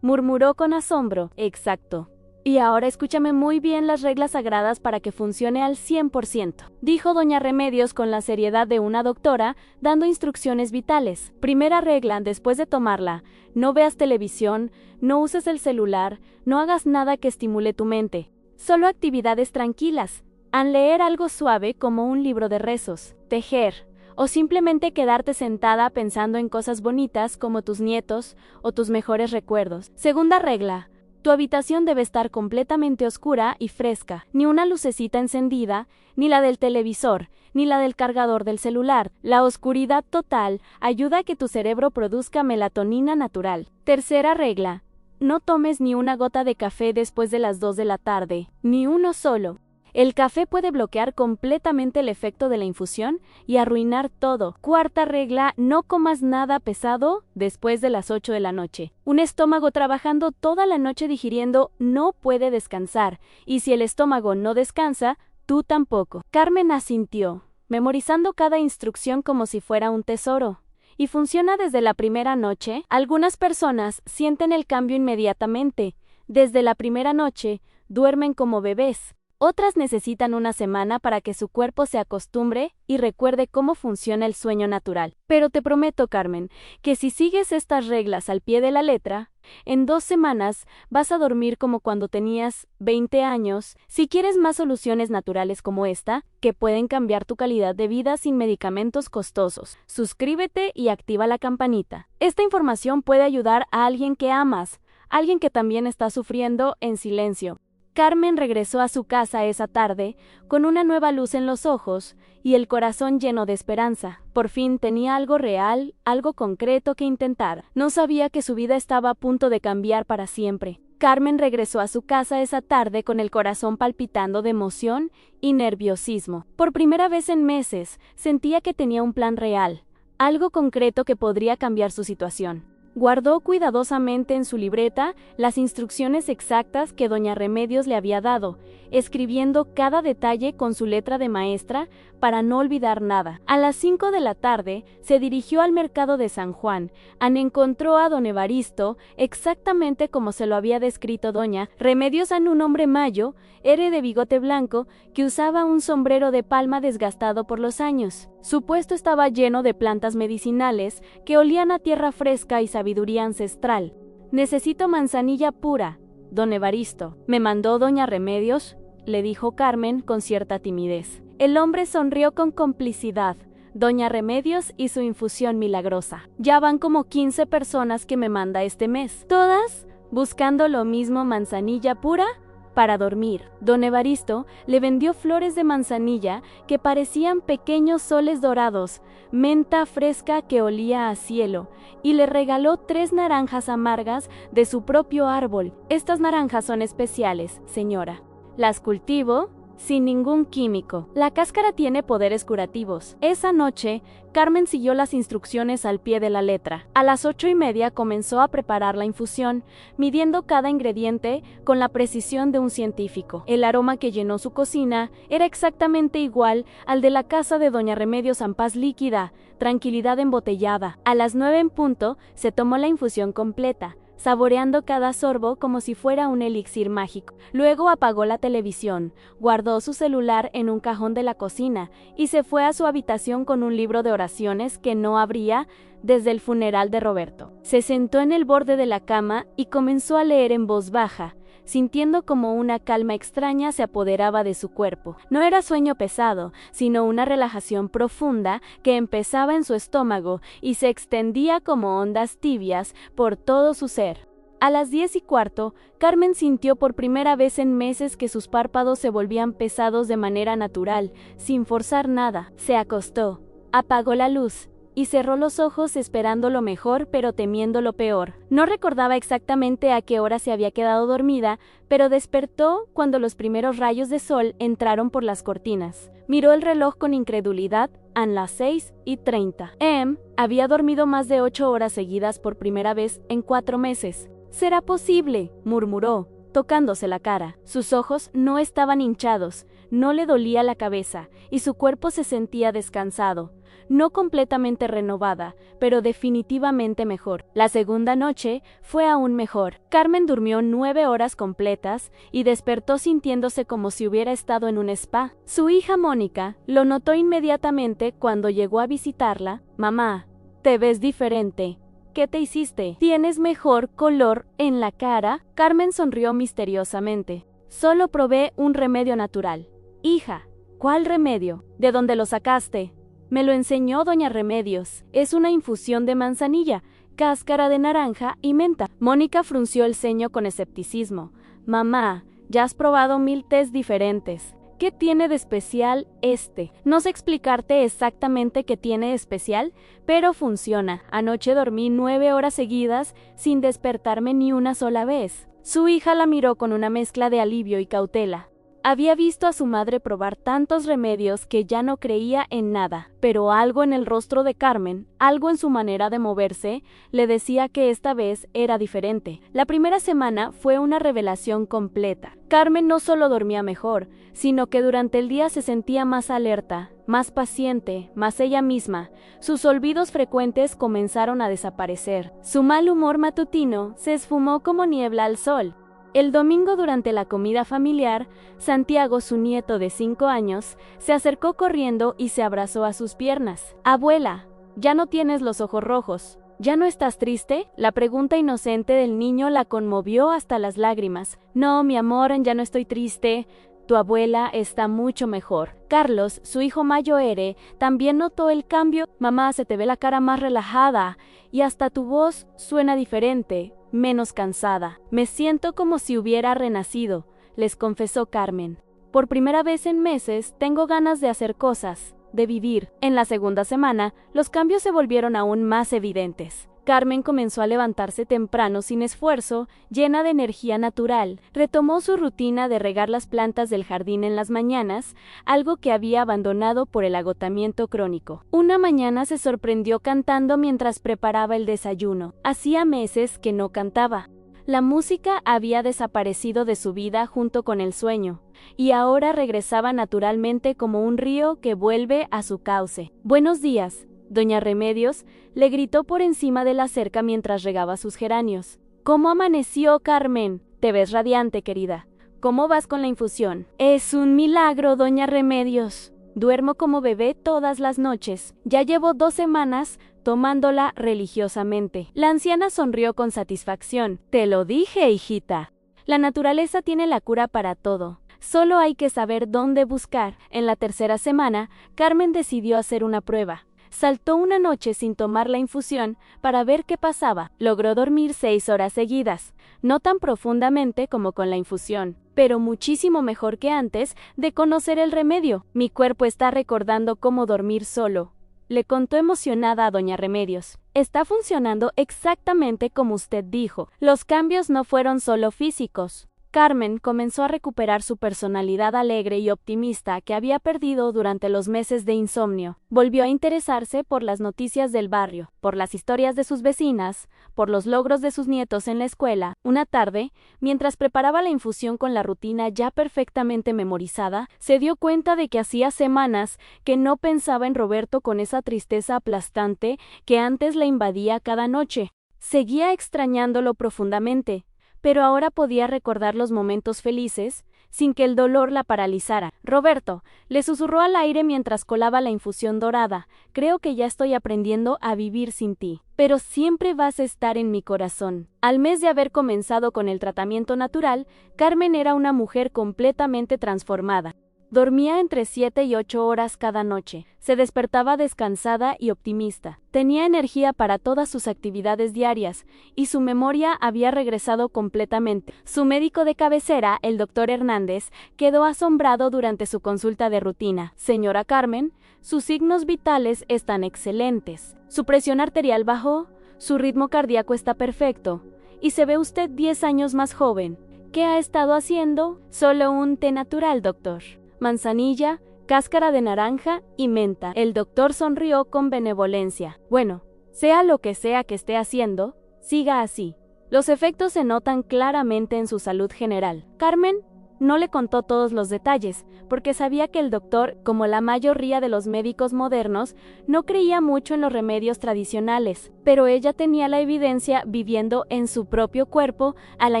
murmuró con asombro. Exacto. Y ahora escúchame muy bien las reglas sagradas para que funcione al 100%, dijo doña Remedios con la seriedad de una doctora, dando instrucciones vitales. Primera regla, después de tomarla, no veas televisión, no uses el celular, no hagas nada que estimule tu mente. Solo actividades tranquilas. Al leer algo suave como un libro de rezos, tejer, o simplemente quedarte sentada pensando en cosas bonitas como tus nietos o tus mejores recuerdos. Segunda regla. Tu habitación debe estar completamente oscura y fresca, ni una lucecita encendida, ni la del televisor, ni la del cargador del celular. La oscuridad total ayuda a que tu cerebro produzca melatonina natural. Tercera regla, no tomes ni una gota de café después de las 2 de la tarde, ni uno solo. El café puede bloquear completamente el efecto de la infusión y arruinar todo. Cuarta regla, no comas nada pesado después de las 8 de la noche. Un estómago trabajando toda la noche digiriendo no puede descansar, y si el estómago no descansa, tú tampoco. Carmen asintió, memorizando cada instrucción como si fuera un tesoro. Y funciona desde la primera noche. Algunas personas sienten el cambio inmediatamente. Desde la primera noche, duermen como bebés. Otras necesitan una semana para que su cuerpo se acostumbre y recuerde cómo funciona el sueño natural. Pero te prometo, Carmen, que si sigues estas reglas al pie de la letra, en 2 semanas vas a dormir como cuando tenías 20 años. Si quieres más soluciones naturales como esta, que pueden cambiar tu calidad de vida sin medicamentos costosos, suscríbete y activa la campanita. Esta información puede ayudar a alguien que amas, alguien que también está sufriendo en silencio. Carmen regresó a su casa esa tarde con una nueva luz en los ojos y el corazón lleno de esperanza. Por fin tenía algo real, algo concreto que intentar. No sabía que su vida estaba a punto de cambiar para siempre. Carmen regresó a su casa esa tarde con el corazón palpitando de emoción y nerviosismo. Por primera vez en meses, sentía que tenía un plan real, algo concreto que podría cambiar su situación. Guardó cuidadosamente en su libreta las instrucciones exactas que doña Remedios le había dado, escribiendo cada detalle con su letra de maestra para no olvidar nada. A las 5 de la tarde se dirigió al mercado de San Juan. Encontró a don Evaristo exactamente como se lo había descrito doña Remedios, un hombre mayo, de bigote blanco, que usaba un sombrero de palma desgastado por los años. Su puesto estaba lleno de plantas medicinales que olían a tierra fresca y sabiduría ancestral. Necesito manzanilla pura, don Evaristo. ¿Me mandó doña Remedios?, le dijo Carmen con cierta timidez. El hombre sonrió con complicidad. Doña Remedios y su infusión milagrosa. Ya van como 15 personas que me manda este mes. Todas buscando lo mismo, manzanilla pura para dormir. Don Evaristo le vendió flores de manzanilla que parecían pequeños soles dorados, menta fresca que olía a cielo, y le regaló 3 naranjas amargas de su propio árbol. Estas naranjas son especiales, señora. Las cultivo sin ningún químico. La cáscara tiene poderes curativos. Esa noche, Carmen siguió las instrucciones al pie de la letra. A las 8:30 comenzó a preparar la infusión, midiendo cada ingrediente con la precisión de un científico. El aroma que llenó su cocina era exactamente igual al de la casa de doña Remedios: paz líquida, tranquilidad embotellada. A las 9 en punto, se tomó la infusión completa, saboreando cada sorbo como si fuera un elixir mágico. Luego apagó la televisión, guardó su celular en un cajón de la cocina y se fue a su habitación con un libro de oraciones que no abría desde el funeral de Roberto. Se sentó en el borde de la cama y comenzó a leer en voz baja, sintiendo como una calma extraña se apoderaba de su cuerpo. No era sueño pesado, sino una relajación profunda que empezaba en su estómago y se extendía como ondas tibias por todo su ser. A las 10:15, Carmen sintió por primera vez en meses que sus párpados se volvían pesados de manera natural, sin forzar nada. Se acostó, apagó la luz y cerró los ojos esperando lo mejor pero temiendo lo peor. No recordaba exactamente a qué hora se había quedado dormida, pero despertó cuando los primeros rayos de sol entraron por las cortinas. Miró el reloj con incredulidad. A las 6:30 am. Había dormido más de 8 horas seguidas por primera vez en 4 meses. «¿Será posible?», murmuró, tocándose la cara. Sus ojos no estaban hinchados, no le dolía la cabeza, y su cuerpo se sentía descansado. No completamente renovada, pero definitivamente mejor. La segunda noche fue aún mejor. Carmen durmió 9 horas completas y despertó sintiéndose como si hubiera estado en un spa. Su hija Mónica lo notó inmediatamente cuando llegó a visitarla. «Mamá, te ves diferente. ¿Qué te hiciste? ¿Tienes mejor color en la cara?». Carmen sonrió misteriosamente. «Solo probé un remedio natural». «Hija, ¿cuál remedio? ¿De dónde lo sacaste?». «Me lo enseñó doña Remedios. Es una infusión de manzanilla, cáscara de naranja y menta». Mónica frunció el ceño con escepticismo. «Mamá, ya has probado 1000 tés diferentes. ¿Qué tiene de especial este?». «No sé explicarte exactamente qué tiene de especial, pero funciona. Anoche dormí 9 horas seguidas sin despertarme ni una sola vez». Su hija la miró con una mezcla de alivio y cautela. Había visto a su madre probar tantos remedios que ya no creía en nada, pero algo en el rostro de Carmen, algo en su manera de moverse, le decía que esta vez era diferente. La primera semana fue una revelación completa. Carmen no solo dormía mejor, sino que durante el día se sentía más alerta, más paciente, más ella misma. Sus olvidos frecuentes comenzaron a desaparecer. Su mal humor matutino se esfumó como niebla al sol. El domingo durante la comida familiar, Santiago, su nieto de 5 años, se acercó corriendo y se abrazó a sus piernas. «Abuela, ya no tienes los ojos rojos. ¿Ya no estás triste?». La pregunta inocente del niño la conmovió hasta las lágrimas. «No, mi amor, ya no estoy triste. Tu abuela está mucho mejor». Carlos, su hijo mayor, también notó el cambio. «Mamá, se te ve la cara más relajada y hasta tu voz suena diferente, menos cansada». «Me siento como si hubiera renacido», les confesó Carmen. «Por primera vez en meses tengo ganas de hacer cosas, de vivir». En la segunda semana, los cambios se volvieron aún más evidentes. Carmen comenzó a levantarse temprano sin esfuerzo, llena de energía natural. Retomó su rutina de regar las plantas del jardín en las mañanas, algo que había abandonado por el agotamiento crónico. Una mañana se sorprendió cantando mientras preparaba el desayuno. Hacía meses que no cantaba. La música había desaparecido de su vida junto con el sueño, y ahora regresaba naturalmente como un río que vuelve a su cauce. «Buenos días, doña Remedios», le gritó por encima de la cerca mientras regaba sus geranios. «¿Cómo amaneció, Carmen? Te ves radiante, querida. ¿Cómo vas con la infusión?». «Es un milagro, doña Remedios. Duermo como bebé todas las noches. Ya llevo 2 semanas tomándola religiosamente». La anciana sonrió con satisfacción. «Te lo dije, hijita. La naturaleza tiene la cura para todo. Solo hay que saber dónde buscar». En la tercera semana, Carmen decidió hacer una prueba. Saltó una noche sin tomar la infusión para ver qué pasaba. Logró dormir 6 horas seguidas, no tan profundamente como con la infusión, pero muchísimo mejor que antes de conocer el remedio. «Mi cuerpo está recordando cómo dormir solo», le contó emocionada a doña Remedios. «Está funcionando exactamente como usted dijo. Los cambios no fueron solo físicos». Carmen comenzó a recuperar su personalidad alegre y optimista que había perdido durante los meses de insomnio. Volvió a interesarse por las noticias del barrio, por las historias de sus vecinas, por los logros de sus nietos en la escuela. Una tarde, mientras preparaba la infusión con la rutina ya perfectamente memorizada, se dio cuenta de que hacía semanas que no pensaba en Roberto con esa tristeza aplastante que antes le invadía cada noche. Seguía extrañándolo profundamente, pero ahora podía recordar los momentos felices sin que el dolor la paralizara. «Roberto», le susurró al aire mientras colaba la infusión dorada, «creo que ya estoy aprendiendo a vivir sin ti, pero siempre vas a estar en mi corazón». Al mes de haber comenzado con el tratamiento natural, Carmen era una mujer completamente transformada. Dormía entre 7 y 8 horas cada noche. Se despertaba descansada y optimista. Tenía energía para todas sus actividades diarias y su memoria había regresado completamente. Su médico de cabecera, el doctor Hernández, quedó asombrado durante su consulta de rutina. Señora Carmen, sus signos vitales están excelentes. Su presión arterial bajó, su ritmo cardíaco está perfecto y se ve usted 10 años más joven. ¿Qué ha estado haciendo? Solo un té natural, doctor. Manzanilla, cáscara de naranja y menta. El doctor sonrió con benevolencia. Bueno, sea lo que sea que esté haciendo, siga así. Los efectos se notan claramente en su salud general. Carmen no le contó todos los detalles, porque sabía que el doctor, como la mayoría de los médicos modernos, no creía mucho en los remedios tradicionales, pero ella tenía la evidencia viviendo en su propio cuerpo. A la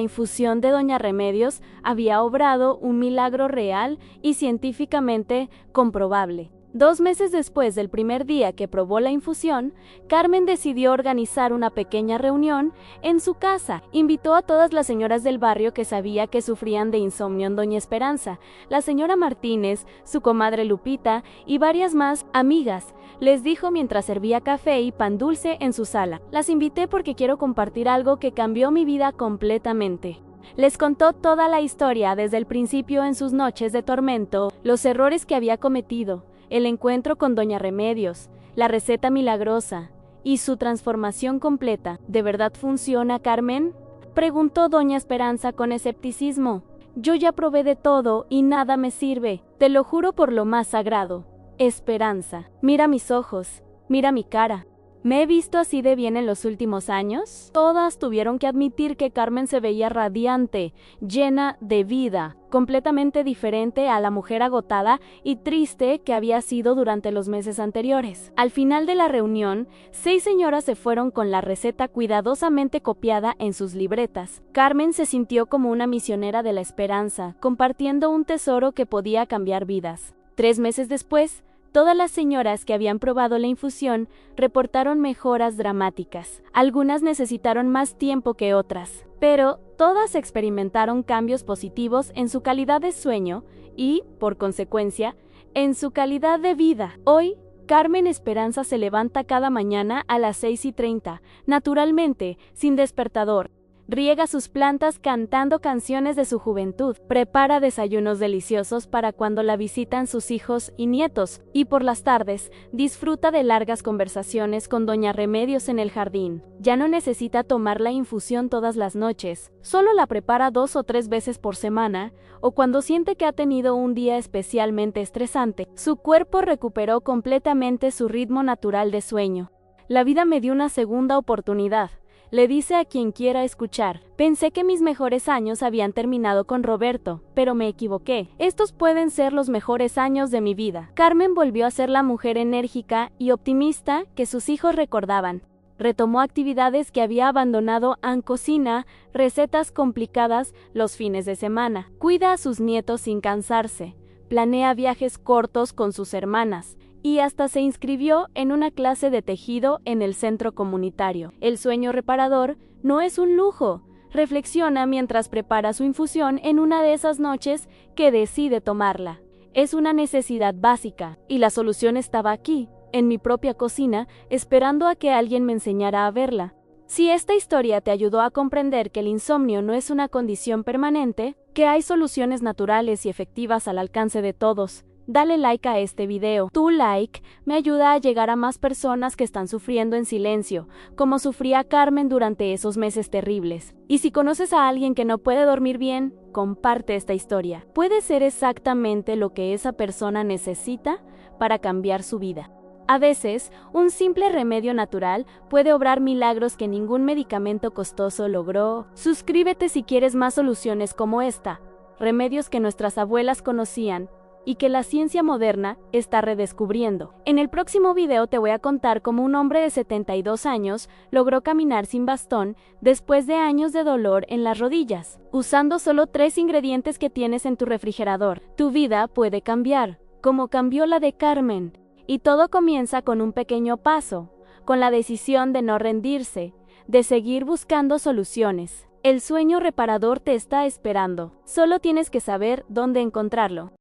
infusión de Doña Remedios había obrado un milagro real y científicamente comprobable. 2 meses después del primer día que probó la infusión, Carmen decidió organizar una pequeña reunión en su casa. Invitó a todas las señoras del barrio que sabía que sufrían de insomnio en Doña Esperanza, la señora Martínez, su comadre Lupita y varias más amigas. Les dijo mientras servía café y pan dulce en su sala. Las invité porque quiero compartir algo que cambió mi vida completamente. Les contó toda la historia desde el principio en sus noches de tormento, los errores que había cometido, el encuentro con Doña Remedios, la receta milagrosa y su transformación completa. ¿De verdad funciona, Carmen?, preguntó Doña Esperanza con escepticismo. Yo ya probé de todo y nada me sirve, te lo juro por lo más sagrado. Esperanza, mira mis ojos, mira mi cara. ¿Me he visto así de bien en los últimos años? Todas tuvieron que admitir que Carmen se veía radiante, llena de vida, completamente diferente a la mujer agotada y triste que había sido durante los meses anteriores. Al final de la reunión, 6 señoras se fueron con la receta cuidadosamente copiada en sus libretas. Carmen se sintió como una misionera de la esperanza, compartiendo un tesoro que podía cambiar vidas. 3 meses después, todas las señoras que habían probado la infusión reportaron mejoras dramáticas. Algunas necesitaron más tiempo que otras, pero todas experimentaron cambios positivos en su calidad de sueño y, por consecuencia, en su calidad de vida. Hoy, Carmen Esperanza se levanta cada mañana a las 6:30, naturalmente, sin despertador. Riega sus plantas cantando canciones de su juventud, prepara desayunos deliciosos para cuando la visitan sus hijos y nietos, y por las tardes disfruta de largas conversaciones con Doña Remedios en el jardín. Ya no necesita tomar la infusión todas las noches, solo la prepara 2 o 3 veces por semana, o cuando siente que ha tenido un día especialmente estresante. Su cuerpo recuperó completamente su ritmo natural de sueño. La vida me dio una segunda oportunidad. Le dice a quien quiera escuchar. Pensé que mis mejores años habían terminado con Roberto, pero me equivoqué. Estos pueden ser los mejores años de mi vida. Carmen volvió a ser la mujer enérgica y optimista que sus hijos recordaban. Retomó actividades que había abandonado, cocina recetas complicadas los fines de semana. Cuida a sus nietos sin cansarse. Planea viajes cortos con sus hermanas. Y hasta se inscribió en una clase de tejido en el centro comunitario. El sueño reparador no es un lujo. Reflexiona mientras prepara su infusión en una de esas noches que decide tomarla. Es una necesidad básica, y la solución estaba aquí, en mi propia cocina, esperando a que alguien me enseñara a verla. Si esta historia te ayudó a comprender que el insomnio no es una condición permanente, que hay soluciones naturales y efectivas al alcance de todos, dale like a este video. Tu like me ayuda a llegar a más personas que están sufriendo en silencio, como sufría Carmen durante esos meses terribles. Y si conoces a alguien que no puede dormir bien, comparte esta historia. Puede ser exactamente lo que esa persona necesita para cambiar su vida. A veces, un simple remedio natural puede obrar milagros que ningún medicamento costoso logró. Suscríbete si quieres más soluciones como esta, remedios que nuestras abuelas conocían y que la ciencia moderna está redescubriendo. En el próximo video te voy a contar cómo un hombre de 72 años logró caminar sin bastón después de años de dolor en las rodillas, usando solo 3 ingredientes que tienes en tu refrigerador. Tu vida puede cambiar, como cambió la de Carmen. Y todo comienza con un pequeño paso, con la decisión de no rendirse, de seguir buscando soluciones. El sueño reparador te está esperando. Solo tienes que saber dónde encontrarlo.